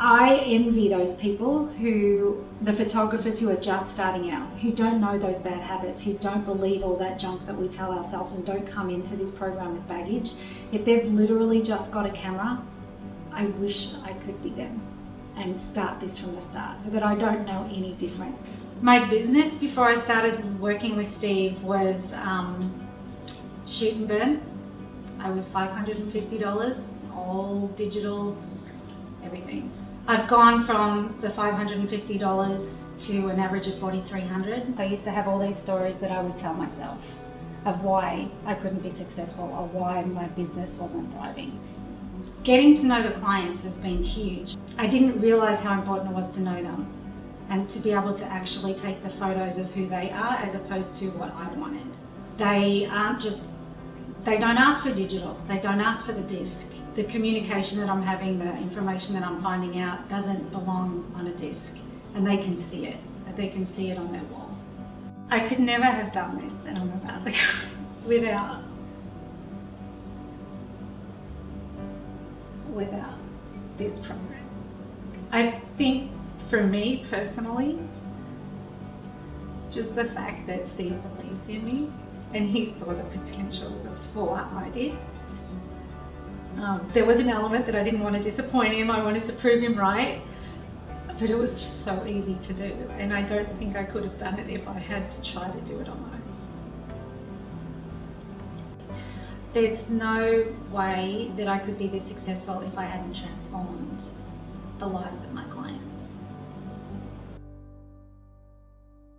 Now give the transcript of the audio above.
I envy those people the photographers who are just starting out, who don't know those bad habits, who don't believe all that junk that we tell ourselves and don't come into this program with baggage. If they've literally just got a camera, I wish I could be them and start this from the start so that I don't know any different. My business before I started working with Steve was shoot and burn. I was $550, all digitals, everything. I've gone from the $550 to an average of $4,300. I used to have all these stories that I would tell myself of why I couldn't be successful or why my business wasn't thriving. Getting to know the clients has been huge. I didn't realize how important it was to know them and to be able to actually take the photos of who they are as opposed to what I wanted. They don't ask for digitals, they don't ask for the disc. The communication that I'm having, the information that I'm finding out doesn't belong on a disc, and they can see it. They can see it on their wall. I could never have done this, and I'm about to go, without this program. I think for me personally, just the fact that Steve believed in me and he saw the potential before I did. There was an element that I didn't want to disappoint him. I wanted to prove him right, but it was just so easy to do. And I don't think I could have done it if I had to try to do it on my own. There's no way that I could be this successful if I hadn't transformed the lives of my clients.